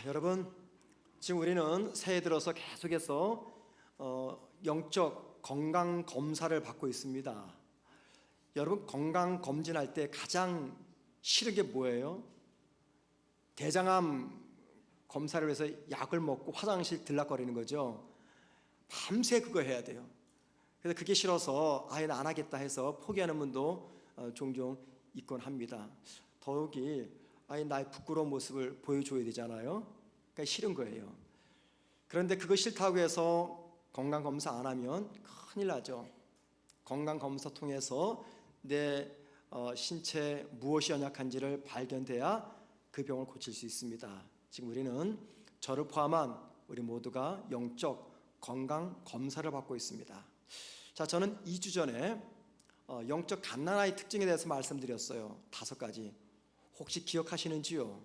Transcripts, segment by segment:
여러분, 지금 우리는 새해 들어서 계속해서 영적 건강 검사를 받고 있습니다. 여러분, 건강 검진할 때 가장 싫은 게 뭐예요? 대장암 검사를 해서 약을 먹고 화장실 들락거리는 거죠. 밤새 그거 해야 돼요. 그래서 그게 싫어서 나 안 하겠다 해서 포기하는 분도 종종 있곤 합니다. 더욱이 나의 부끄러운 모습을 보여줘야 되잖아요. 그러니까 싫은 거예요. 그런데 그거 싫다고 해서 건강검사 안 하면 큰일 나죠. 건강검사 통해서 내 신체에 무엇이 연약한지를 발견돼야 그 병을 고칠 수 있습니다. 지금 우리는 저를 포함한 우리 모두가 영적 건강검사를 받고 있습니다. 자, 저는 2주 전에 영적 갓난아이 특징에 대해서 말씀드렸어요. 5가지. 혹시 기억하시는지요?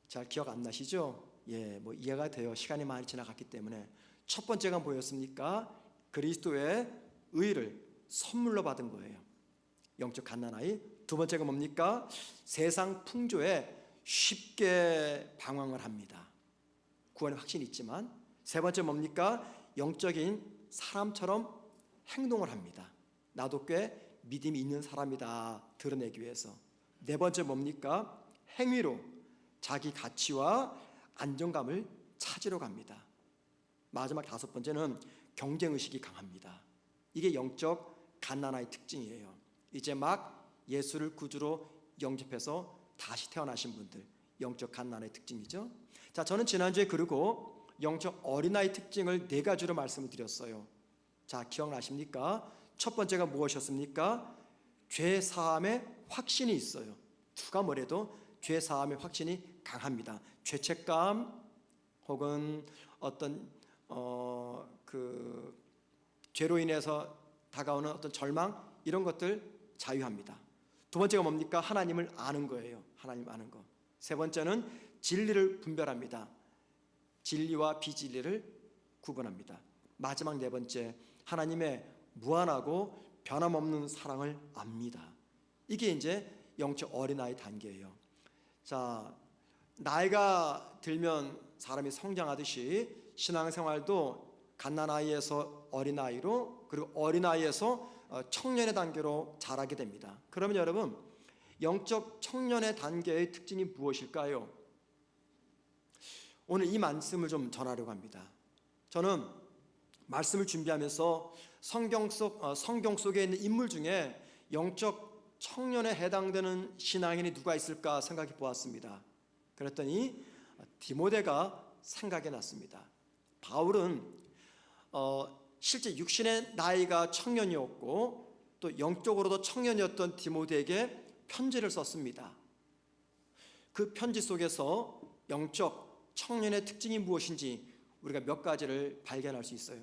잘 기억 안 나시죠? 이해가 돼요. 시간이 많이 지나갔기 때문에. 첫 번째가 뭐였습니까? 그리스도의 의를 선물로 받은 거예요. 영적 갓난아이. 두 번째가 뭡니까? 세상 풍조에 쉽게 방황을 합니다. 구원의 확신이 있지만. 세 번째 뭡니까? 영적인 사람처럼 행동을 합니다. 나도 꽤 믿음이 있는 사람이다 드러내기 위해서. 네 번째 뭡니까? 행위로 자기 가치와 안정감을 찾으러 갑니다. 마지막 5번째는 경쟁의식이 강합니다. 이게 영적 갓난아이 특징이에요. 이제 막 예수를 구주로 영접해서 다시 태어나신 분들, 영적 갓난아이 특징이죠. 자, 저는 지난주에 그리고 영적 어린아이 특징을 4가지로 말씀을 드렸어요. 자, 기억나십니까? 첫 번째가 무엇이었습니까? 죄 사함의 확신이 있어요. 누가 뭐래도 죄 사함의 확신이 강합니다. 죄책감 혹은 어떤 죄로 인해서 다가오는 어떤 절망, 이런 것들 자유합니다. 두 번째가 뭡니까? 하나님을 아는 거예요. 하나님 아는 거. 세 번째는 진리를 분별합니다. 진리와 비진리를 구분합니다. 마지막 4번째, 하나님의 무한하고 변함없는 사랑을 압니다. 이게 이제 영적 어린아이 단계예요. 자, 나이가 들면 사람이 성장하듯이 신앙생활도 갓난아이에서 어린아이로, 그리고 어린아이에서 청년의 단계로 자라게 됩니다. 그러면 여러분, 영적 청년의 단계의 특징이 무엇일까요? 오늘 이 말씀을 좀 전하려고 합니다. 저는 말씀을 준비하면서 성경 속에 있는 인물 중에 영적 청년에 해당되는 신앙인이 누가 있을까 생각해 보았습니다. 그랬더니 디모데가 생각이 났습니다. 바울은 실제 육신의 나이가 청년이었고 또 영적으로도 청년이었던 디모데에게 편지를 썼습니다. 그 편지 속에서 영적 청년의 특징이 무엇인지 우리가 몇 가지를 발견할 수 있어요.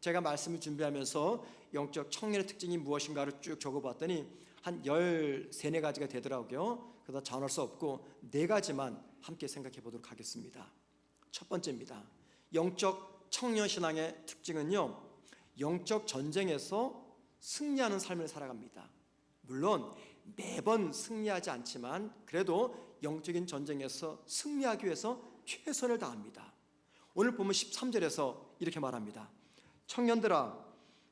제가 말씀을 준비하면서 영적 청년의 특징이 무엇인가를 쭉 적어봤더니 한 13, 14가지가 되더라고요. 그래서 전할 수 없고 4가지만 함께 생각해 보도록 하겠습니다. 첫 번째입니다. 영적 청년 신앙의 특징은요, 영적 전쟁에서 승리하는 삶을 살아갑니다. 물론 매번 승리하지 않지만 그래도 영적인 전쟁에서 승리하기 위해서 최선을 다합니다. 오늘 보면 13절에서 이렇게 말합니다. 청년들아,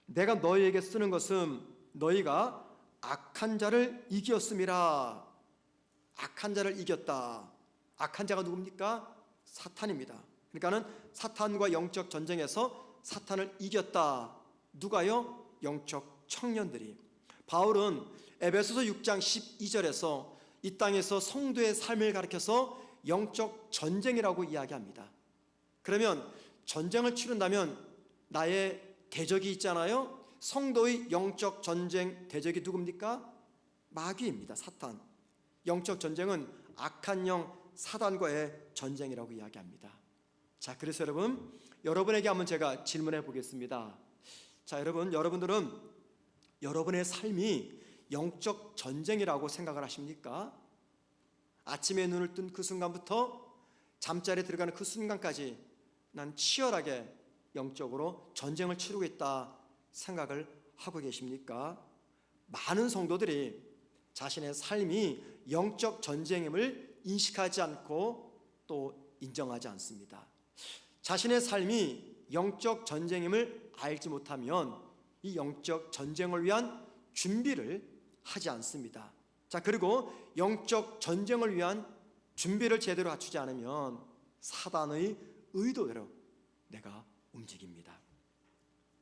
내가 너희에게 쓰는 것은 너희가 악한 자를 이겼음이라. 악한 자를 이겼다. 악한 자가 누굽니까? 사탄입니다. 그러니까는 사탄과 영적 전쟁에서 사탄을 이겼다. 누가요? 영적 청년들이. 바울은 에베소서 6장 12절에서 이 땅에서 성도의 삶을 가리켜서 영적 전쟁이라고 이야기합니다. 그러면 전쟁을 치른다면 나의 대적이 있잖아요. 성도의 영적 전쟁 대적이 누굽니까? 마귀입니다. 사탄. 영적 전쟁은 악한 영 사단과의 전쟁이라고 이야기합니다. 자, 그래서 여러분에게 한번 제가 질문해 보겠습니다. 자, 여러분들은 여러분의 삶이 영적 전쟁이라고 생각을 하십니까? 아침에 눈을 뜬 그 순간부터 잠자리에 들어가는 그 순간까지 난 치열하게 영적으로 전쟁을 치르고 있다 생각을 하고 계십니까? 많은 성도들이 자신의 삶이 영적 전쟁임을 인식하지 않고 또 인정하지 않습니다. 자신의 삶이 영적 전쟁임을 알지 못하면 이 영적 전쟁을 위한 준비를 하지 않습니다. 자, 그리고 영적 전쟁을 위한 준비를 제대로 갖추지 않으면 사단의 의도대로 내가 움직입니다.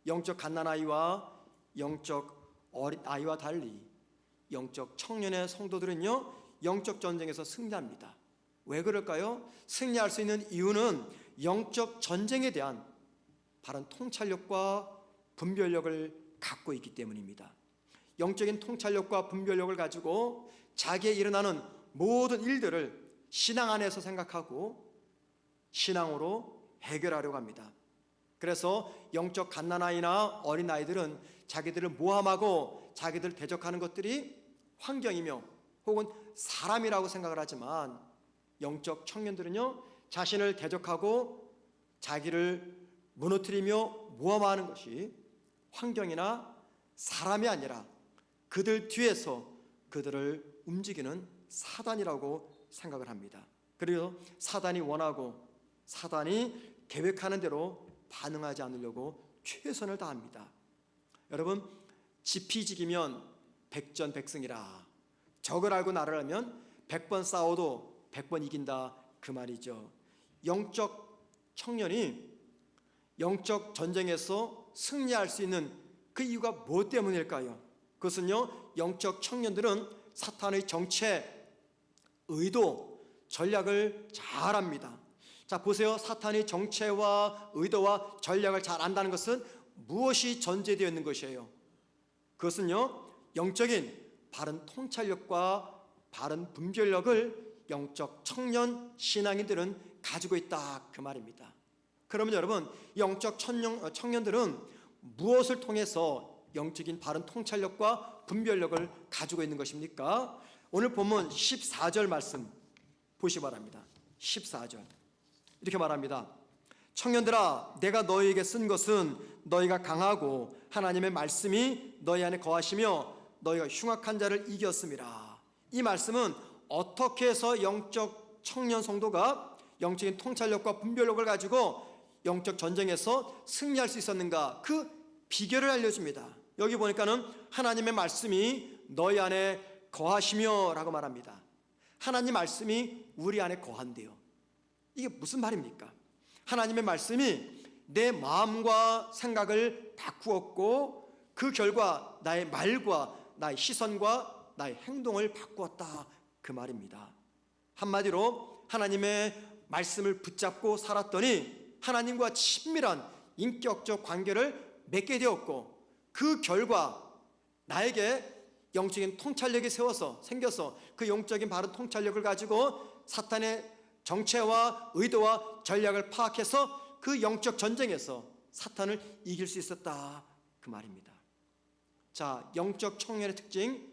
영적 갓난아이와 영적 어린아이와 달리 영적 청년의 성도들은요, 영적 전쟁에서 승리합니다. 왜 그럴까요? 승리할 수 있는 이유는 영적 전쟁에 대한 바른 통찰력과 분별력을 갖고 있기 때문입니다. 영적인 통찰력과 분별력을 가지고 자기에 일어나는 모든 일들을 신앙 안에서 생각하고 신앙으로 해결하려고 합니다. 그래서 영적 갓난아이나 어린아이들은 자기들을 모함하고 자기들 대적하는 것들이 환경이며 혹은 사람이라고 생각을 하지만 영적 청년들은요, 자신을 대적하고 자기를 무너뜨리며 모함하는 것이 환경이나 사람이 아니라 그들 뒤에서 그들을 움직이는 사단이라고 생각을 합니다. 그리고 사단이 원하고 사단이 계획하는 대로 반응하지 않으려고 최선을 다합니다. 여러분, 지피지기면 백전백승이라. 적을 알고 나를 알면 100번 싸워도 100번 이긴다, 그 말이죠. 영적 청년이 영적 전쟁에서 승리할 수 있는 그 이유가 무엇 때문일까요? 그것은요, 영적 청년들은 사탄의 정체, 의도, 전략을 잘 압니다. 자, 보세요. 사탄의 정체와 의도와 전략을 잘 안다는 것은 무엇이 전제되어 있는 것이에요? 그것은요, 영적인 바른 통찰력과 바른 분별력을 영적 청년 신앙인들은 가지고 있다, 그 말입니다. 그러면 여러분, 영적 청년들은 무엇을 통해서 영적인 바른 통찰력과 분별력을 가지고 있는 것입니까? 오늘 본문 14절 말씀 보시기 바랍니다. 14절 이렇게 말합니다. 청년들아, 내가 너희에게 쓴 것은 너희가 강하고 하나님의 말씀이 너희 안에 거하시며 너희가 흉악한 자를 이겼음이라. 이 말씀은 어떻게 해서 영적 청년 성도가 영적인 통찰력과 분별력을 가지고 영적 전쟁에서 승리할 수 있었는가, 그 비결을 알려줍니다. 여기 보니까는 하나님의 말씀이 너희 안에 거하시며 라고 말합니다. 하나님 말씀이 우리 안에 거한대요. 이게 무슨 말입니까? 하나님의 말씀이 내 마음과 생각을 바꾸었고 그 결과 나의 말과 나의 시선과 나의 행동을 바꾸었다, 그 말입니다. 한마디로 하나님의 말씀을 붙잡고 살았더니 하나님과 친밀한 인격적 관계를 맺게 되었고 그 결과 나에게 영적인 통찰력이 생겨서 그 영적인 바른 통찰력을 가지고 사탄의 정체와 의도와 전략을 파악해서 그 영적 전쟁에서 사탄을 이길 수 있었다, 그 말입니다. 자, 영적 청년의 특징,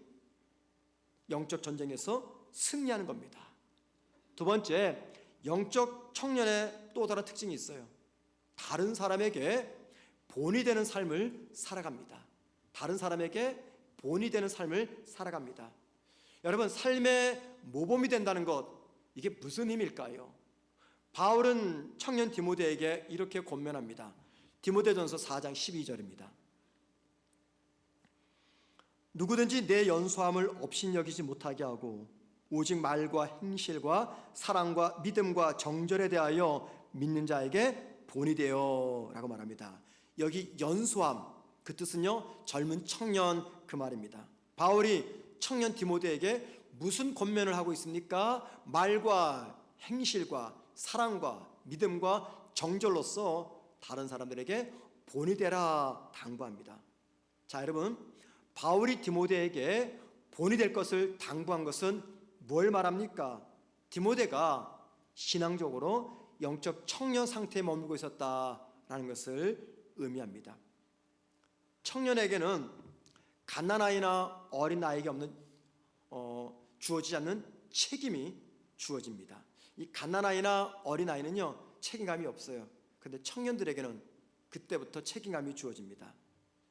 영적 전쟁에서 승리하는 겁니다. 두 번째, 영적 청년의 또 다른 특징이 있어요. 다른 사람에게 본이 되는 삶을 살아갑니다. 다른 사람에게 본이 되는 삶을 살아갑니다. 여러분, 삶의 모범이 된다는 것, 이게 무슨 의미일까요? 바울은 청년 디모데에게 이렇게 권면합니다. 디모데전서 4장 12절입니다. 누구든지 내 연소함을 업신여기지 못하게 하고 오직 말과 행실과 사랑과 믿음과 정절에 대하여 믿는 자에게 본이 되어 라고 말합니다. 여기 연소함, 그 뜻은요, 젊은 청년, 그 말입니다. 바울이 청년 디모데에게 무슨 권면을 하고 있습니까? 말과 행실과 사랑과 믿음과 정절로서 다른 사람들에게 본이 되라 당부합니다. 자, 여러분, 바울이 디모데에게 본이 될 것을 당부한 것은 뭘 말합니까? 디모데가 신앙적으로 영적 청년 상태에 머물고 있었다라는 것을 의미합니다. 청년에게는 갓난아이나 어린아이에게 없는 주어지지 않는 책임이 주어집니다. 이 갓난아이나 어린아이는요, 책임감이 없어요. 그런데 청년들에게는 그때부터 책임감이 주어집니다.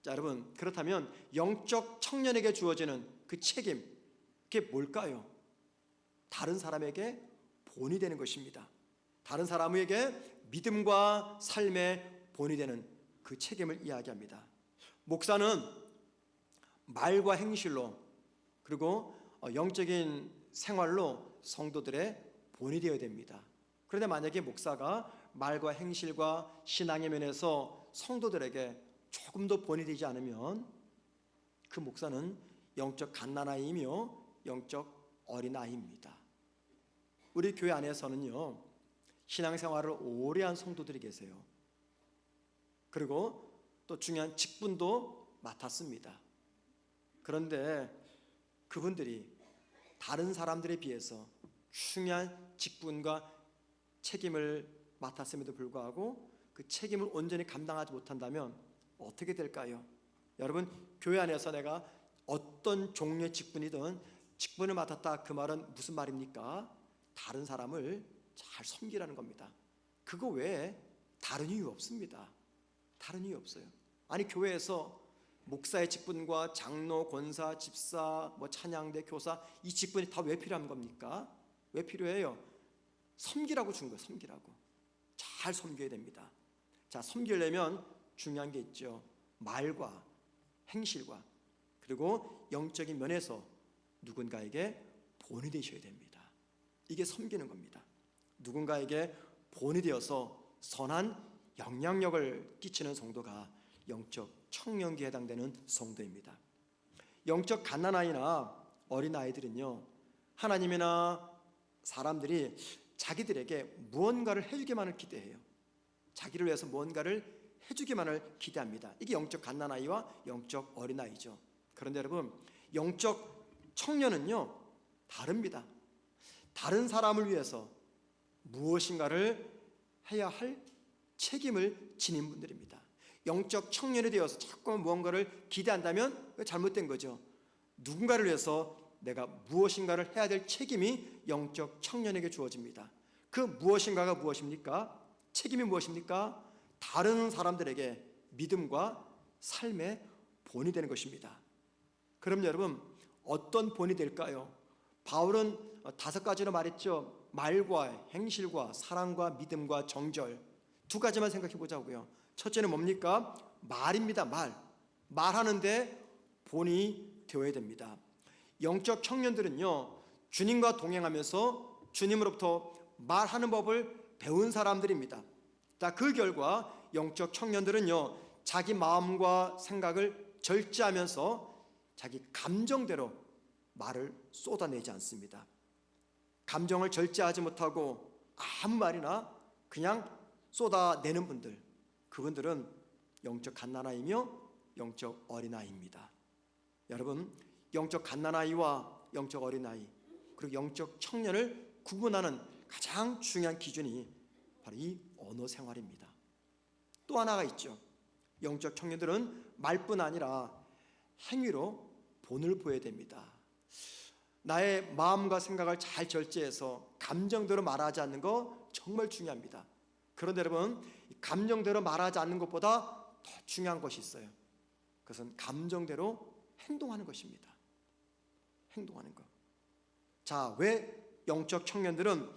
자, 여러분, 그렇다면 영적 청년에게 주어지는 그 책임, 그게 뭘까요? 다른 사람에게 본이 되는 것입니다. 다른 사람에게 믿음과 삶의 본이 되는 그 책임을 이야기합니다. 목사는 말과 행실로 그리고 영적인 생활로 성도들의 본이 되어야 됩니다. 그런데 만약에 목사가 말과 행실과 신앙의 면에서 성도들에게 조금도 본이 되지 않으면 그 목사는 영적 갓난아이이며 영적 어린아이입니다. 우리 교회 안에서는요, 신앙생활을 오래 한 성도들이 계세요. 그리고 또 중요한 직분도 맡았습니다. 그런데 그분들이 다른 사람들에 비해서 중요한 직분과 책임을 맡았음에도 불구하고 그 책임을 온전히 감당하지 못한다면 어떻게 될까요? 여러분, 교회 안에서 내가 어떤 종류의 직분이든 직분을 맡았다, 그 말은 무슨 말입니까? 다른 사람을 잘 섬기라는 겁니다. 그거 외에 다른 이유 없습니다. 다른 이유 없어요. 아니, 교회에서 목사의 직분과 장로, 권사, 집사, 찬양대, 교사, 이 직분이 다 왜 필요한 겁니까? 왜 필요해요? 섬기라고 준 거예요. 섬기라고. 잘 섬겨야 됩니다. 자, 섬기려면 중요한 게 있죠. 말과 행실과 그리고 영적인 면에서 누군가에게 본이 되셔야 됩니다. 이게 섬기는 겁니다. 누군가에게 본이 되어서 선한 영향력을 끼치는 성도가 영적 청년기에 해당되는 성도입니다. 영적 갓난아이나 어린아이들은요, 하나님이나 사람들이 자기들에게 무언가를 해주기만을 기대해요. 자기를 위해서 무언가를 해주기만을 기대합니다. 이게 영적 갓난아이와 영적 어린아이죠. 그런데 여러분, 영적 청년은요 다릅니다. 다른 사람을 위해서 무엇인가를 해야 할 책임을 지닌 분들입니다. 영적 청년이 되어서 자꾸 무언가를 기대한다면 잘못된 거죠. 누군가를 위해서 내가 무엇인가를 해야 될 책임이 영적 청년에게 주어집니다. 그 무엇인가가 무엇입니까? 책임이 무엇입니까? 다른 사람들에게 믿음과 삶의 본이 되는 것입니다. 그럼 여러분, 어떤 본이 될까요? 바울은 5가지로 말했죠. 말과 행실과 사랑과 믿음과 정절, 2가지만 생각해 보자고요. 첫째는 뭡니까? 말입니다. 말하는데 본이 되어야 됩니다. 영적 청년들은요, 주님과 동행하면서 주님으로부터 말하는 법을 배운 사람들입니다. 자, 그 결과 영적 청년들은요, 자기 마음과 생각을 절제하면서 자기 감정대로 말을 쏟아내지 않습니다. 감정을 절제하지 못하고 아무 말이나 그냥 쏟아내는 분들, 그분들은 영적 갓난아이며 영적 어린아이입니다. 여러분, 영적 갓난아이와 영적 어린아이 그리고 영적 청년을 구분하는 가장 중요한 기준이 바로 이 언어 생활입니다. 또 하나가 있죠. 영적 청년들은 말뿐 아니라 행위로 본을 보여야 됩니다. 나의 마음과 생각을 잘 절제해서 감정대로 말하지 않는 거 정말 중요합니다. 그런데 여러분, 감정대로 말하지 않는 것보다 더 중요한 것이 있어요. 그것은 감정대로 행동하는 것입니다. 행동하는 것. 자, 왜 영적 청년들은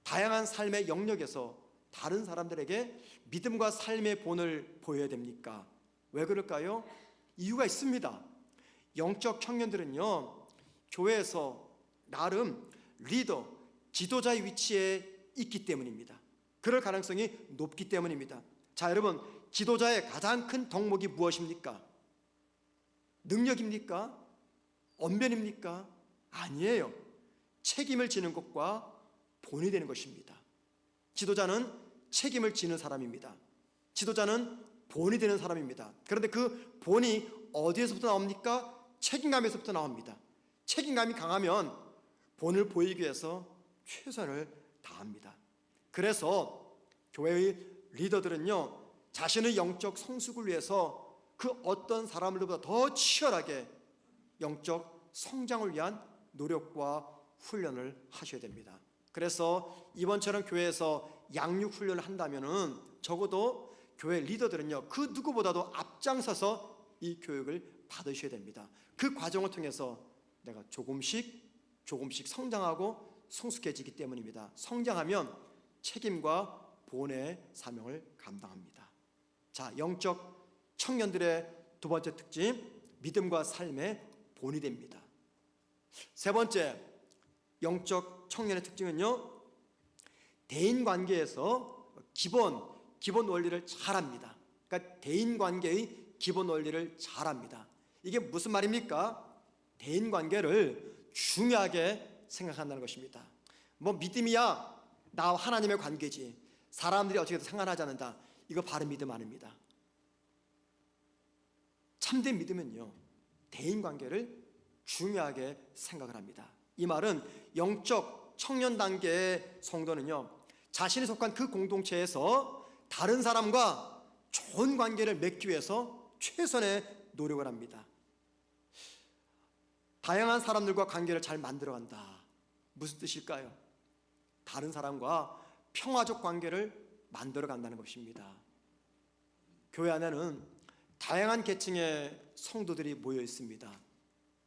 다양한 삶의 영역에서 다른 사람들에게 믿음과 삶의 본을 보여야 됩니까? 왜 그럴까요? 이유가 있습니다. 영적 청년들은요, 교회에서 나름 리더, 지도자의 위치에 있기 때문입니다. 그럴 가능성이 높기 때문입니다. 자, 여러분, 지도자의 가장 큰 덕목이 무엇입니까? 능력입니까? 언변입니까? 아니에요. 책임을 지는 것과 본이 되는 것입니다. 지도자는 책임을 지는 사람입니다. 지도자는 본이 되는 사람입니다. 그런데 그 본이 어디에서부터 나옵니까? 책임감에서부터 나옵니다. 책임감이 강하면 본을 보이기 위해서 최선을 다합니다. 그래서 교회의 리더들은요, 자신의 영적 성숙을 위해서 그 어떤 사람들보다 더 치열하게 영적 성장을 위한 노력과 훈련을 하셔야 됩니다. 그래서 이번처럼 교회에서 양육 훈련을 한다면은 적어도 교회 리더들은요, 그 누구보다도 앞장서서 이 교육을 받으셔야 됩니다. 그 과정을 통해서 내가 조금씩 성장하고 성숙해지기 때문입니다. 성장하면 책임과 본의 사명을 감당합니다. 자, 영적 청년들의 두 번째 특징, 믿음과 삶의 본이 됩니다. 세 번째, 영적 청년의 특징은요, 대인관계에서 기본 원리를 잘합니다. 그러니까 대인관계의 기본 원리를 잘합니다. 이게 무슨 말입니까? 대인관계를 중요하게 생각한다는 것입니다. 뭐 믿음이야 나와 하나님의 관계지, 사람들이 어떻게 상관하지 않는다, 이거 바른 믿음 아닙니다. 참된 믿음은요, 대인관계를 중요하게 생각을 합니다. 이 말은 영적 청년 단계의 성도는요, 자신이 속한 그 공동체에서 다른 사람과 좋은 관계를 맺기 위해서 최선의 노력을 합니다. 다양한 사람들과 관계를 잘 만들어간다. 무슨 뜻일까요? 다른 사람과 평화적 관계를 만들어간다는 것입니다. 교회 안에는 다양한 계층의 성도들이 모여 있습니다.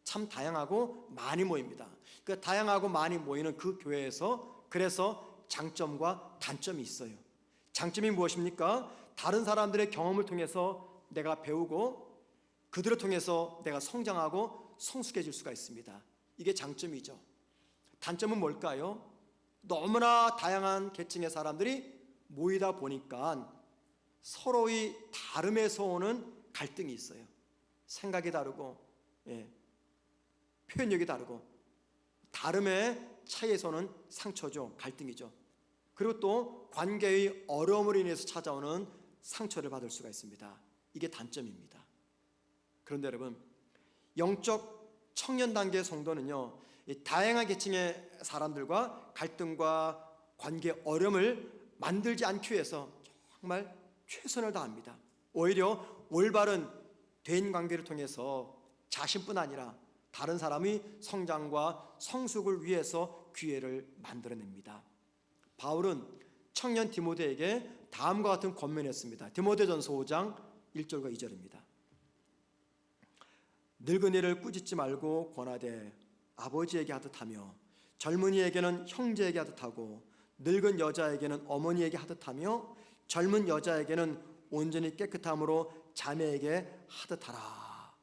참 다양하고 많이 모입니다. 그 다양하고 많이 모이는 그 교회에서 그래서 장점과 단점이 있어요. 장점이 무엇입니까? 다른 사람들의 경험을 통해서 내가 배우고 그들을 통해서 내가 성장하고 성숙해질 수가 있습니다. 이게 장점이죠. 단점은 뭘까요? 너무나 다양한 계층의 사람들이 모이다 보니까 서로의 다름에서 오는 갈등이 있어요. 생각이 다르고, 표현력이 다르고, 다름의 차이에서 오는 상처죠. 갈등이죠. 그리고 또 관계의 어려움으로 인해서 찾아오는 상처를 받을 수가 있습니다. 이게 단점입니다. 그런데 여러분, 영적 청년 단계의 성도는요, 다양한 계층의 사람들과 갈등과 관계 어려움을 만들지 않기 위해서 정말 최선을 다합니다. 오히려 올바른 대인 관계를 통해서 자신뿐 아니라 다른 사람의 성장과 성숙을 위해서 기회를 만들어냅니다. 바울은 청년 디모데에게 다음과 같은 권면을 했습니다. 디모데전서 5장 1절과 2절입니다. 늙은이를 꾸짖지 말고 권하되 아버지에게 하듯하며 젊은이에게는 형제에게 하듯하고 늙은 여자에게는 어머니에게 하듯하며 젊은 여자에게는 온전히 깨끗함으로 자매에게 하듯하라.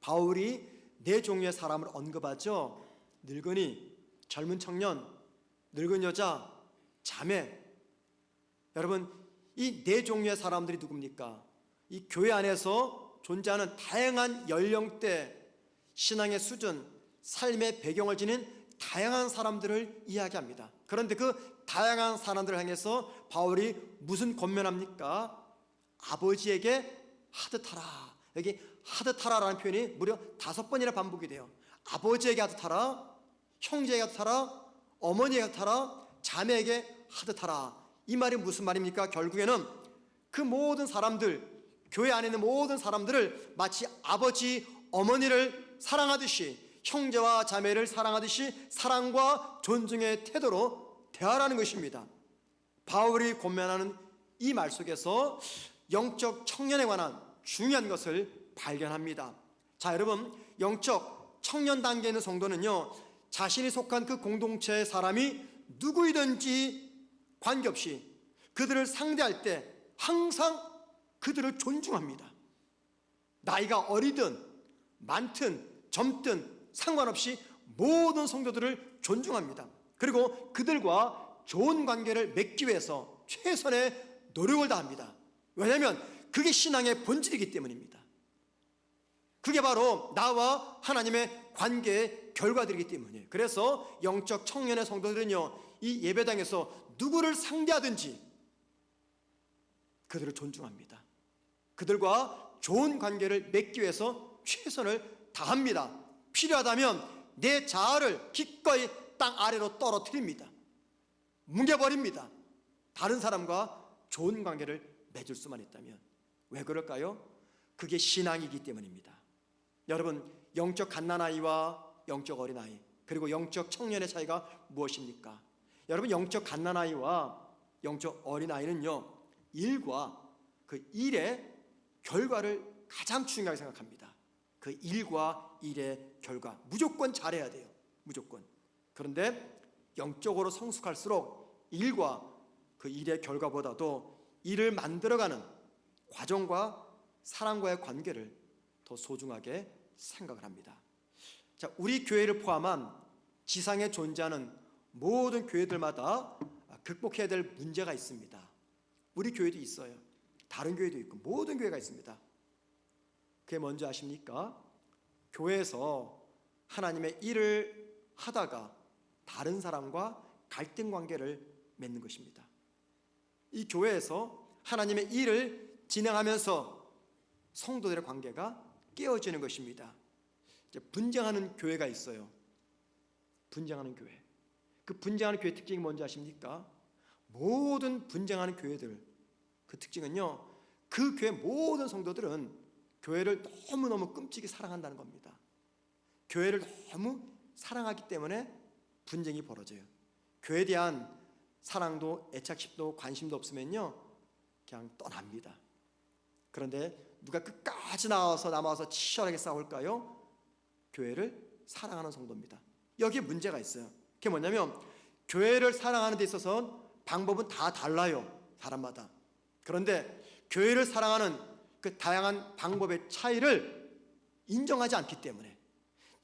바울이 네 종류의 사람을 언급하죠. 늙은이, 젊은 청년, 늙은 여자, 자매. 여러분, 이 네 종류의 사람들이 누굽니까? 이 교회 안에서 존재하는 다양한 연령대, 신앙의 수준, 삶의 배경을 지닌 다양한 사람들을 이야기합니다. 그런데 그 다양한 사람들을 향해서 바울이 무슨 권면합니까? 아버지에게 하듯하라. 여기 하듯하라라는 표현이 무려 5번이나 반복이 돼요. 아버지에게 하듯하라, 형제에게 하듯하라, 어머니에게 하듯하라, 자매에게 하듯하라. 이 말이 무슨 말입니까? 결국에는 그 모든 사람들, 교회 안에 있는 모든 사람들을 마치 아버지, 어머니를 사랑하듯이, 형제와 자매를 사랑하듯이 사랑과 존중의 태도로 대하라는 것입니다. 바울이 권면하는 이 말 속에서 영적 청년에 관한 중요한 것을 발견합니다. 자, 여러분, 영적 청년 단계에 있는 성도는요, 자신이 속한 그 공동체의 사람이 누구이든지 관계없이 그들을 상대할 때 항상 그들을 존중합니다. 나이가 어리든 많든 젊든 상관없이 모든 성도들을 존중합니다. 그리고 그들과 좋은 관계를 맺기 위해서 최선의 노력을 다합니다. 왜냐하면 그게 신앙의 본질이기 때문입니다. 그게 바로 나와 하나님의 관계의 결과들이기 때문이에요. 그래서 영적 청년의 성도들은요, 이 예배당에서 누구를 상대하든지 그들을 존중합니다. 그들과 좋은 관계를 맺기 위해서 최선을 다합니다. 필요하다면 내 자아를 기꺼이 땅 아래로 떨어뜨립니다. 뭉개버립니다. 다른 사람과 좋은 관계를 맺을 수만 있다면. 왜 그럴까요? 그게 신앙이기 때문입니다. 여러분, 영적 갓난아이와 영적 어린아이, 그리고 영적 청년의 차이가 무엇입니까? 여러분, 영적 갓난아이와 영적 어린아이는요, 일과 그 일의 결과를 가장 중요하게 생각합니다. 그 일과 일의 결과 무조건 잘해야 돼요. 무조건. 그런데 영적으로 성숙할수록 일과 그 일의 결과보다도 일을 만들어가는 과정과 사람과의 관계를 더 소중하게 생각을 합니다. 자, 우리 교회를 포함한 지상에 존재하는 모든 교회들마다 극복해야 될 문제가 있습니다. 우리 교회도 있어요. 다른 교회도 있고 모든 교회가 있습니다. 그게 뭔지 아십니까? 교회에서 하나님의 일을 하다가 다른 사람과 갈등 관계를 맺는 것입니다. 이 교회에서 하나님의 일을 진행하면서 성도들의 관계가 깨어지는 것입니다. 이제 분쟁하는 교회가 있어요. 분쟁하는 교회. 그 분쟁하는 교회 특징이 뭔지 아십니까? 모든 분쟁하는 교회들 그 특징은요, 그 교회 모든 성도들은 교회를 너무너무 끔찍이 사랑한다는 겁니다. 교회를 너무 사랑하기 때문에 분쟁이 벌어져요. 교회에 대한 사랑도 애착심도 관심도 없으면요 그냥 떠납니다. 그런데 누가 끝까지 남아서 치열하게 싸울까요? 교회를 사랑하는 성도입니다. 여기에 문제가 있어요. 그게 뭐냐면 교회를 사랑하는 데 있어서 방법은 다 달라요, 사람마다. 그런데 교회를 사랑하는 그 다양한 방법의 차이를 인정하지 않기 때문에,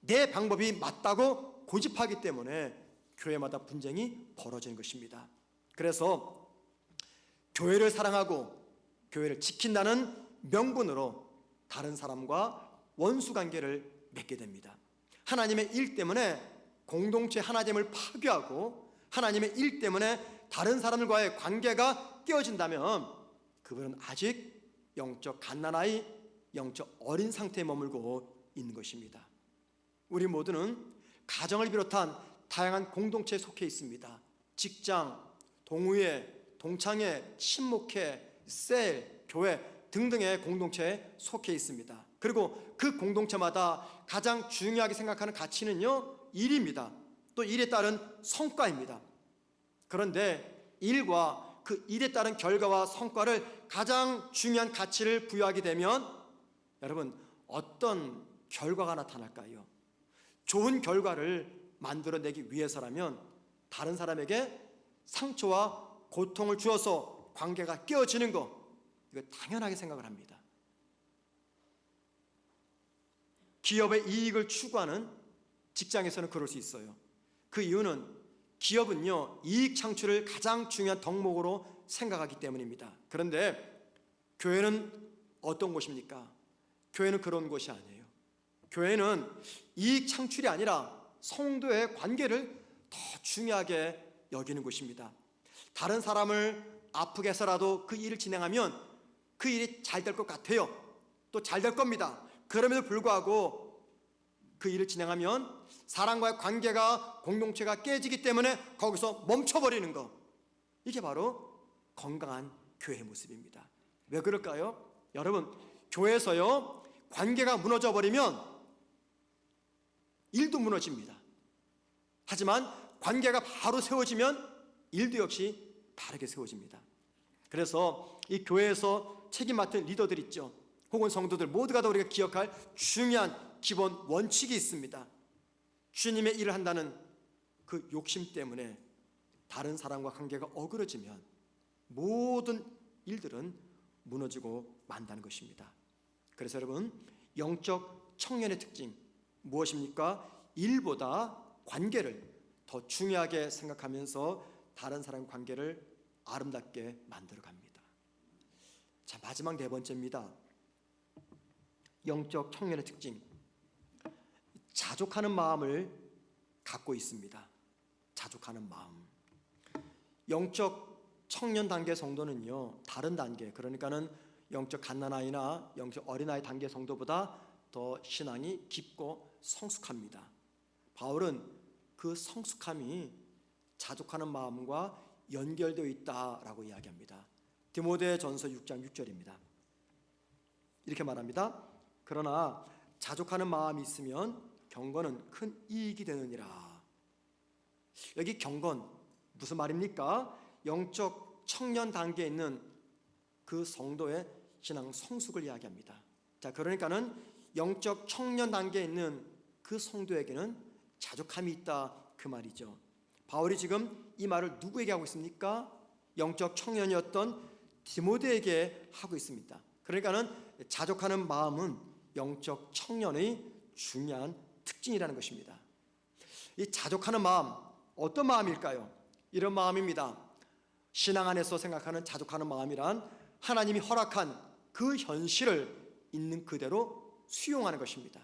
내 방법이 맞다고 고집하기 때문에 교회마다 분쟁이 벌어지는 것입니다. 그래서 교회를 사랑하고 교회를 지킨다는 명분으로 다른 사람과 원수 관계를 맺게 됩니다. 하나님의 일 때문에 공동체 하나됨을 파괴하고 하나님의 일 때문에 다른 사람들과의 관계가 깨어진다면 그분은 아직 영적 갓난아이, 영적 어린 상태에 머물고 있는 것입니다. 우리 모두는 가정을 비롯한 다양한 공동체에 속해 있습니다. 직장, 동호회, 동창회, 친목회, 셀, 교회 등등의 공동체에 속해 있습니다. 그리고 그 공동체마다 가장 중요하게 생각하는 가치는요, 일입니다. 또 일에 따른 성과입니다. 그런데 일과 그 일에 따른 결과와 성과를 가장 중요한 가치를 부여하게 되면 여러분 어떤 결과가 나타날까요? 좋은 결과를 만들어내기 위해서라면 다른 사람에게 상처와 고통을 주어서 관계가 깨어지는 거, 이거 당연하게 생각을 합니다. 기업의 이익을 추구하는 직장에서는 그럴 수 있어요. 그 이유는 기업은요 이익 창출을 가장 중요한 덕목으로 생각하기 때문입니다. 그런데 교회는 어떤 곳입니까? 교회는 그런 곳이 아니에요. 교회는 이익 창출이 아니라 성도의 관계를 더 중요하게 여기는 곳입니다. 다른 사람을 아프게 해서라도 그 일을 진행하면 그 일이 잘 될 것 같아요. 또 잘 될 겁니다. 그럼에도 불구하고 그 일을 진행하면 사람과의 관계가, 공동체가 깨지기 때문에 거기서 멈춰버리는 것, 이게 바로 건강한 교회의 모습입니다. 왜 그럴까요? 여러분, 교회에서요 관계가 무너져 버리면 일도 무너집니다. 하지만 관계가 바로 세워지면 일도 역시 바르게 세워집니다. 그래서 이 교회에서 책임 맡은 리더들 있죠, 혹은 성도들 모두가 다 우리가 기억할 중요한 기본 원칙이 있습니다. 주님의 일을 한다는 그 욕심 때문에 다른 사람과 관계가 어그러지면 모든 일들은 무너지고 만다는 것입니다. 그래서 여러분, 영적 청년의 특징 무엇입니까? 일보다 관계를 더 중요하게 생각하면서 다른 사람 관계를 아름답게 만들어 갑니다. 자, 마지막 네 번째입니다. 영적 청년의 특징, 자족하는 마음을 갖고 있습니다. 자족하는 마음. 영적 청년 단계 성도는요 다른 단계, 그러니까는 영적 갓난아이나 영적 어린아이 단계 성도보다 더 신앙이 깊고 성숙합니다. 바울은 그 성숙함이 자족하는 마음과 연결되어 있다라고 이야기합니다. 디모데전서 6장 6절입니다. 이렇게 말합니다. 그러나 자족하는 마음이 있으면 경건은 큰 이익이 되느니라. 여기 경건 무슨 말입니까? 영적 청년 단계에 있는 그 성도의 신앙 성숙을 이야기합니다. 자, 그러니까는 영적 청년 단계에 있는 그 성도에게는 자족함이 있다, 그 말이죠. 바울이 지금 이 말을 누구에게 하고 있습니까? 영적 청년이었던 디모데에게 하고 있습니다. 그러니까는 자족하는 마음은 영적 청년의 중요한 특징이라는 것입니다. 이 자족하는 마음, 어떤 마음일까요? 이런 마음입니다. 신앙 안에서 생각하는 자족하는 마음이란 하나님이 허락한 그 현실을 있는 그대로 수용하는 것입니다.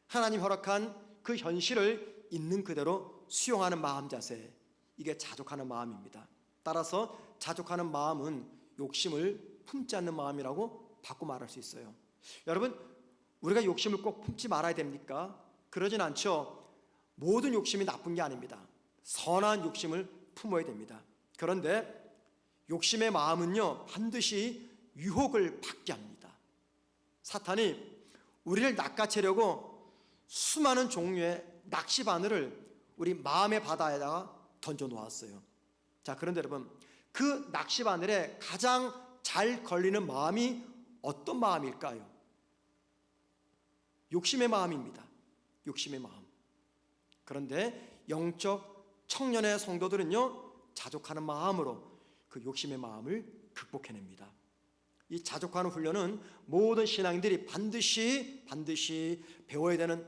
하나님 허락한 그 현실을 있는 그대로 수용하는 마음 자세, 이게 자족하는 마음입니다. 따라서 자족하는 마음은 욕심을 품지 않는 마음이라고 바꿔 말할 수 있어요. 여러분, 우리가 욕심을 꼭 품지 말아야 됩니까? 그러진 않죠. 모든 욕심이 나쁜 게 아닙니다. 선한 욕심을 품어야 됩니다. 그런데 욕심의 마음은요, 반드시 유혹을 받게 합니다. 사탄이 우리를 낚아채려고 수많은 종류의 낚시 바늘을 우리 마음의 바다에다가 던져 놓았어요. 자, 그런데 여러분, 그 낚시 바늘에 가장 잘 걸리는 마음이 어떤 마음일까요? 욕심의 마음입니다. 욕심의 마음. 그런데 영적 청년의 성도들은요, 자족하는 마음으로 그 욕심의 마음을 극복해냅니다. 이 자족하는 훈련은 모든 신앙인들이 반드시 배워야 되는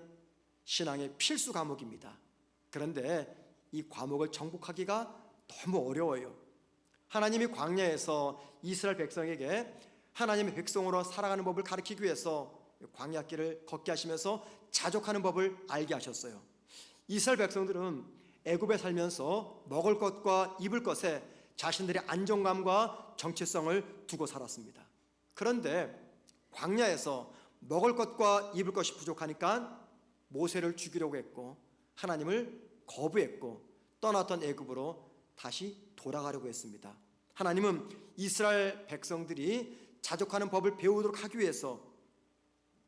신앙의 필수 과목입니다. 그런데 이 과목을 정복하기가 너무 어려워요. 하나님이 광야에서 이스라엘 백성에게 하나님의 백성으로 살아가는 법을 가르치기 위해서 광야길을 걷게 하시면서 자족하는 법을 알게 하셨어요. 이스라엘 백성들은 애굽에 살면서 먹을 것과 입을 것에 자신들의 안정감과 정체성을 두고 살았습니다. 그런데 광야에서 먹을 것과 입을 것이 부족하니까 모세를 죽이려고 했고 하나님을 거부했고 떠났던 애굽으로 다시 돌아가려고 했습니다. 하나님은 이스라엘 백성들이 자족하는 법을 배우도록 하기 위해서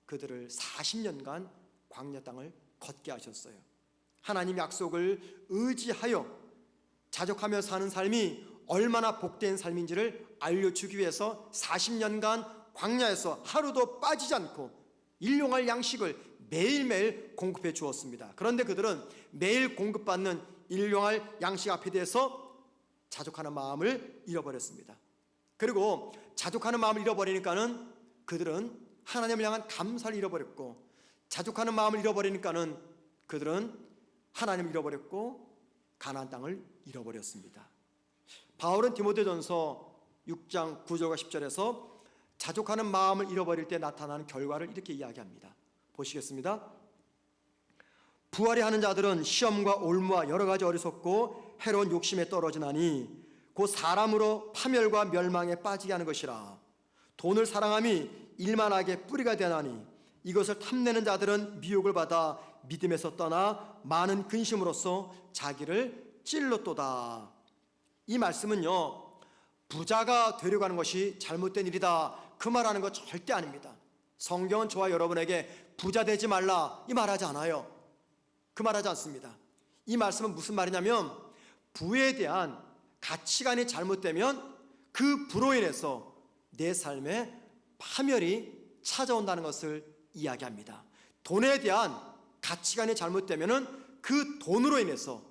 그들을 40년간 광야 땅을 걷게 하셨어요. 하나님 약속을 의지하여 자족하며 사는 삶이 얼마나 복된 삶인지를 알려주기 위해서 40년간 광야에서 하루도 빠지지 않고 일용할 양식을 매일매일 공급해 주었습니다. 그런데 그들은 매일 공급받는 일용할 양식 앞에 대해서 자족하는 마음을 잃어버렸습니다. 그리고 자족하는 마음을 잃어버리니까는 그들은 하나님을 향한 감사를 잃어버렸고, 자족하는 마음을 잃어버리니까는 그들은 하나님을 잃어버렸고 가나안 땅을 잃어버렸습니다. 바울은 디모데전서 6장 9절과 10절에서 자족하는 마음을 잃어버릴 때 나타나는 결과를 이렇게 이야기합니다. 보시겠습니다. 부활이 하는 자들은 시험과 올무와 여러 가지 어리석고 해로운 욕심에 떨어지나니 곧 사람으로 파멸과 멸망에 빠지게 하는 것이라. 돈을 사랑함이 일만하게 뿌리가 되나니 이것을 탐내는 자들은 미혹을 받아 믿음에서 떠나 많은 근심으로써 자기를 찔렀도다. 이 말씀은요, 부자가 되려고 하는 것이 잘못된 일이다, 그 말하는 것 절대 아닙니다. 성경은 저와 여러분에게 부자 되지 말라 이 말하지 않아요. 그 말하지 않습니다. 이 말씀은 무슨 말이냐면 부에 대한 가치관이 잘못되면 그 부로 인해서 내 삶에 파멸이 찾아온다는 것을 이야기합니다. 돈에 대한 가치관이 잘못되면 그 돈으로 인해서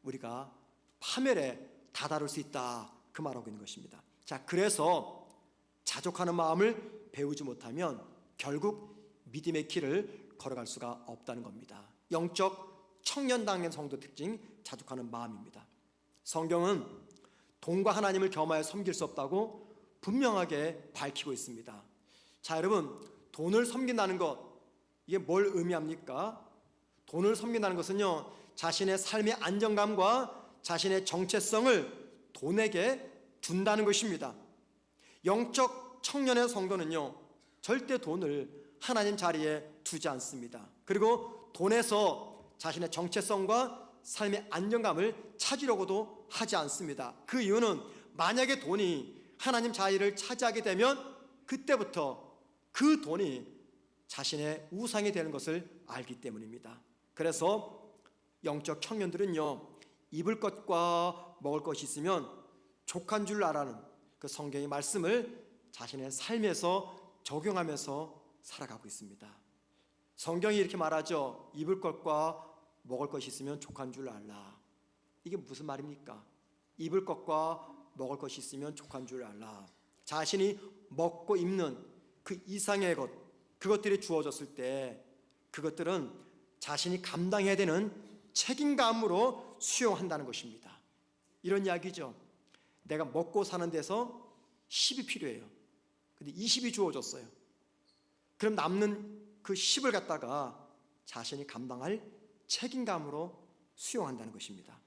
우리가 파멸에 다다를 수 있다, 그 말하고 있는 것입니다. 자, 그래서 자족하는 마음을 배우지 못하면 결국 믿음의 길을 걸어갈 수가 없다는 겁니다. 영적 청년당의 성도 특징, 자족하는 마음입니다. 성경은 돈과 하나님을 겸하여 섬길 수 없다고 분명하게 밝히고 있습니다. 자, 여러분, 돈을 섬긴다는 것, 이게 뭘 의미합니까? 돈을 섬긴다는 것은요, 자신의 삶의 안정감과 자신의 정체성을 돈에게 둔다는 것입니다. 영적 청년의 성도는요, 절대 돈을 하나님 자리에 두지 않습니다. 그리고 돈에서 자신의 정체성과 삶의 안정감을 찾으려고도 하지 않습니다. 그 이유는 만약에 돈이 하나님 자리를 차지하게 되면 그때부터 그 돈이 자신의 우상이 되는 것을 알기 때문입니다. 그래서 영적 청년들은요, 입을 것과 먹을 것이 있으면 족한 줄 알아는 그 성경의 말씀을 자신의 삶에서 적용하면서 살아가고 있습니다. 성경이 이렇게 말하죠. 입을 것과 먹을 것이 있으면 족한 줄 알라. 이게 무슨 말입니까? 입을 것과 먹을 것이 있으면 족한 줄 알라. 자신이 먹고 입는 그 이상의 것, 그것들이 주어졌을 때 그것들은 자신이 감당해야 되는 책임감으로 수용한다는 것입니다. 이런 이야기죠. 내가 먹고 사는 데서 10이 필요해요. 근데 20이 주어졌어요. 그럼 남는 그 10을 갖다가 자신이 감당할 책임감으로 수용한다는 것입니다.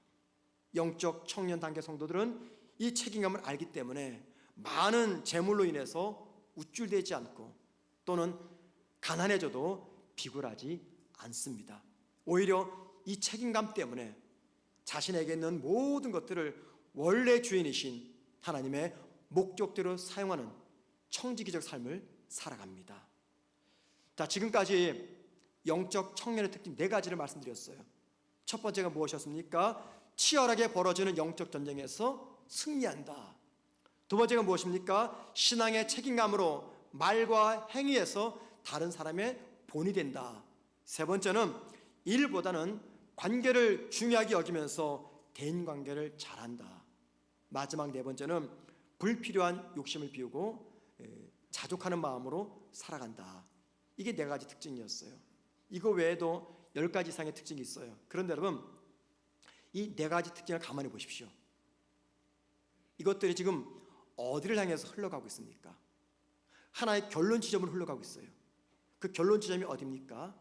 영적 청년 단계 성도들은 이 책임감을 알기 때문에 많은 재물로 인해서 우쭐대지 않고 또는 가난해져도 비굴하지 않습니다. 오히려 이 책임감 때문에 자신에게 있는 모든 것들을 원래 주인이신 하나님의 목적대로 사용하는 청지기적 삶을 살아갑니다. 자, 지금까지 영적 청년의 특징 4가지를 말씀드렸어요. 첫 번째가 무엇이었습니까? 치열하게 벌어지는 영적 전쟁에서 승리한다. 두 번째가 무엇입니까? 신앙의 책임감으로 말과 행위에서 다른 사람의 본이 된다. 세 번째는 일보다는 관계를 중요하게 여기면서 대인관계를 잘한다. 마지막 4번째는 불필요한 욕심을 비우고 자족하는 마음으로 살아간다. 이게 4가지 특징이었어요. 이거 외에도 10가지 이상의 특징이 있어요. 그런데 여러분, 이 4가지 특징을 가만히 보십시오. 이것들이 지금 어디를 향해서 흘러가고 있습니까? 하나의 결론 지점으로 흘러가고 있어요. 그 결론 지점이 어디입니까?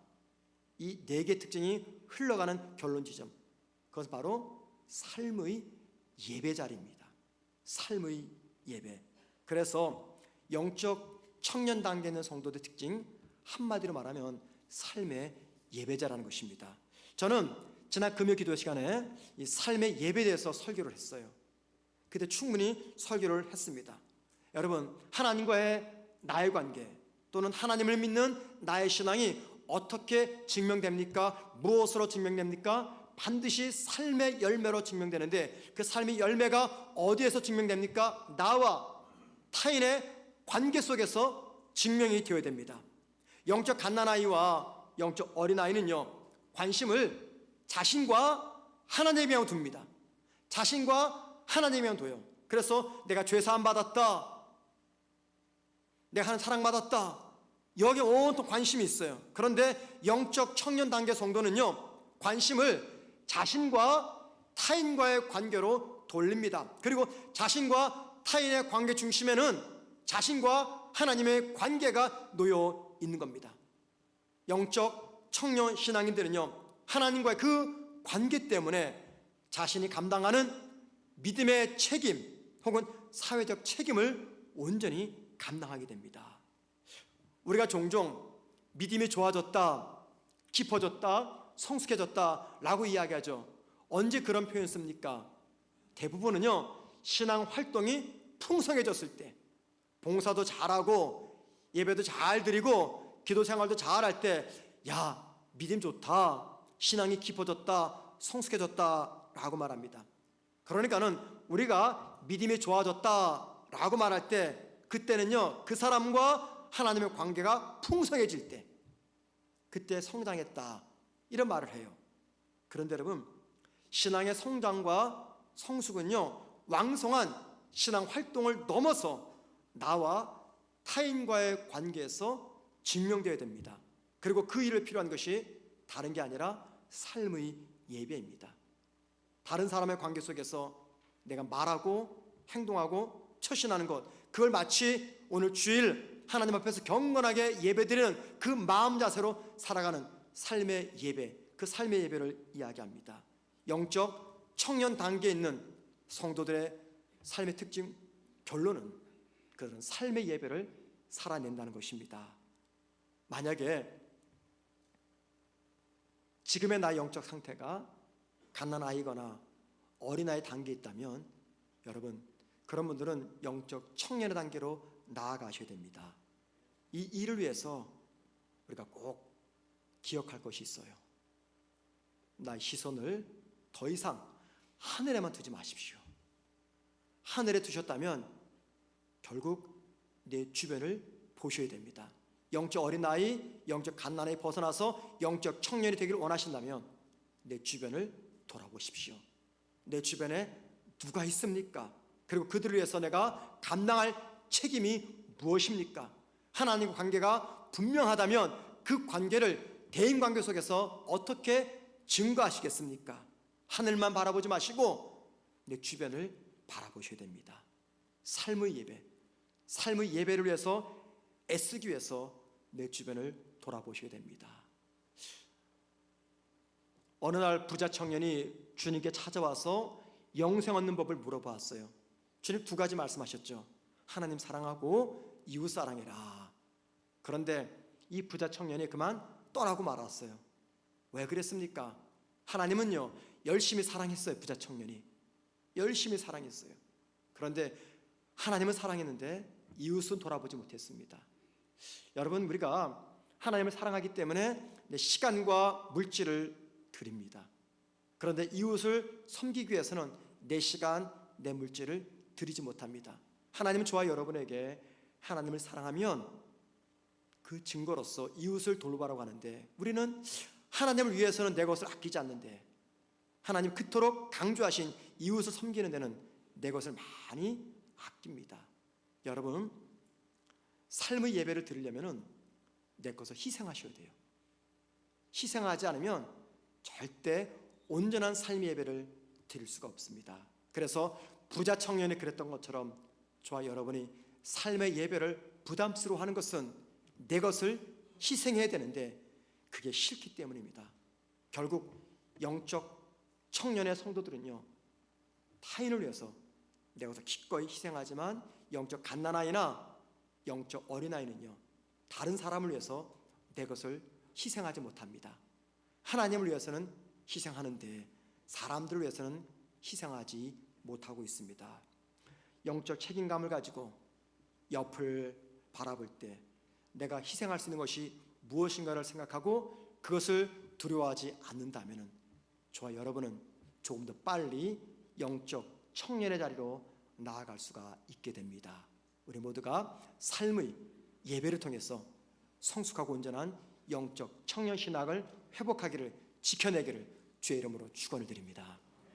이 4개 특징이 흘러가는 결론 지점, 그것은 바로 삶의 예배 자리입니다. 삶의 예배. 그래서 영적 청년 단계에 있는 성도들의 특징, 한마디로 말하면 삶의 예배자라는 것입니다. 저는 지난 금요 기도 시간에 이 삶의 예배에 대해서 설교를 했어요. 그때 충분히 설교를 했습니다. 여러분, 하나님과의 나의 관계 또는 하나님을 믿는 나의 신앙이 어떻게 증명됩니까? 무엇으로 증명됩니까? 반드시 삶의 열매로 증명되는데 그 삶의 열매가 어디에서 증명됩니까? 나와 타인의 관계 속에서 증명이 되어야 됩니다. 영적 갓난아이와 영적 어린아이는요, 관심을 자신과 하나님에만 둡니다. 자신과 하나님에만 둬요. 그래서 내가 죄사함 받았다, 내가 하나님 사랑받았다, 여기에 온통 관심이 있어요. 그런데 영적 청년 단계 성도는요, 관심을 자신과 타인과의 관계로 돌립니다. 그리고 자신과 타인의 관계 중심에는 자신과 하나님의 관계가 놓여 있는 겁니다. 영적 청년 신앙인들은요, 하나님과의 그 관계 때문에 자신이 감당하는 믿음의 책임 혹은 사회적 책임을 온전히 감당하게 됩니다. 우리가 종종 믿음이 좋아졌다, 깊어졌다, 성숙해졌다 라고 이야기하죠. 언제 그런 표현 씁니까? 대부분은요, 신앙 활동이 풍성해졌을 때, 봉사도 잘하고 예배도 잘 드리고 기도 생활도 잘할 때, 야, 믿음 좋다, 신앙이 깊어졌다, 성숙해졌다 라고 말합니다. 그러니까는 우리가 믿음이 좋아졌다 라고 말할 때, 그때는요, 그 사람과 하나님의 관계가 풍성해질 때, 그때 성장했다 이런 말을 해요. 그런데 여러분, 신앙의 성장과 성숙은요, 왕성한 신앙 활동을 넘어서 나와 타인과의 관계에서 증명되어야 됩니다. 그리고 그 일을 필요한 것이 다른 게 아니라 삶의 예배입니다. 다른 사람의 관계 속에서 내가 말하고 행동하고 처신하는 것, 그걸 마치 오늘 주일 하나님 앞에서 경건하게 예배드리는 그 마음 자세로 살아가는 삶의 예배, 그 삶의 예배를 이야기합니다. 영적 청년 단계에 있는 성도들의 삶의 특징, 결론은 그런 삶의 예배를 살아낸다는 것입니다. 만약에 지금의 나의 영적 상태가 갓난아이거나 어린아이 단계에 있다면 여러분, 그런 분들은 영적 청년의 단계로 나아가셔야 됩니다. 이 일을 위해서 우리가 꼭 기억할 것이 있어요. 나의 시선을 더 이상 하늘에만 두지 마십시오. 하늘에 두셨다면 결국 내 주변을 보셔야 됩니다. 영적 어린아이, 영적 갓난아이 벗어나서 영적 청년이 되기를 원하신다면 내 주변을 돌아보십시오. 내 주변에 누가 있습니까? 그리고 그들을 위해서 내가 감당할 책임이 무엇입니까? 하나님과 관계가 분명하다면 그 관계를 대인관계 속에서 어떻게 증거하시겠습니까? 하늘만 바라보지 마시고 내 주변을 바라보셔야 됩니다. 삶의 예배, 삶의 예배를 위해서 애쓰기 위해서 내 주변을 돌아보셔야 됩니다. 어느 날 부자 청년이 주님께 찾아와서 영생 얻는 법을 물어보았어요. 주님 두 가지 말씀하셨죠. 하나님 사랑하고 이웃 사랑해라. 그런데 이 부자 청년이 그만 떠나고 말았어요. 왜 그랬습니까? 하나님은요 열심히 사랑했어요. 부자 청년이 열심히 사랑했어요. 그런데 하나님은 사랑했는데 이웃은 돌아보지 못했습니다. 여러분, 우리가 하나님을 사랑하기 때문에 내 시간과 물질을 드립니다. 그런데 이웃을 섬기기 위해서는 내 시간, 내 물질을 드리지 못합니다. 하나님은 저와 여러분에게 하나님을 사랑하면 그 증거로서 이웃을 돌보라고 하는데, 우리는 하나님을 위해서는 내 것을 아끼지 않는데, 하나님 그토록 강조하신 이웃을 섬기는 데는 내 것을 많이 아낍니다. 여러분, 삶의 예배를 드리려면 내 것을 희생하셔야 돼요. 희생하지 않으면 절대 온전한 삶의 예배를 드릴 수가 없습니다. 그래서 부자 청년이 그랬던 것처럼 저와 여러분이 삶의 예배를 부담스러워하는 것은 내 것을 희생해야 되는데 그게 싫기 때문입니다. 결국 영적 청년의 성도들은요, 타인을 위해서 내 것을 기꺼이 희생하지만 영적 갓난아이나 영적 어린아이는요, 다른 사람을 위해서 내 것을 희생하지 못합니다. 하나님을 위해서는 희생하는데 사람들을 위해서는 희생하지 못하고 있습니다. 영적 책임감을 가지고 옆을 바라볼 때 내가 희생할 수 있는 것이 무엇인가를 생각하고 그것을 두려워하지 않는다면 저와 여러분은 조금 더 빨리 영적 청년의 자리로 나아갈 수가 있게 됩니다. 우리 모두가 삶의 예배를 통해서 성숙하고 온전한 영적 청년 신학을 회복하기를, 지켜내기를 주의 이름으로 축원을 드립니다.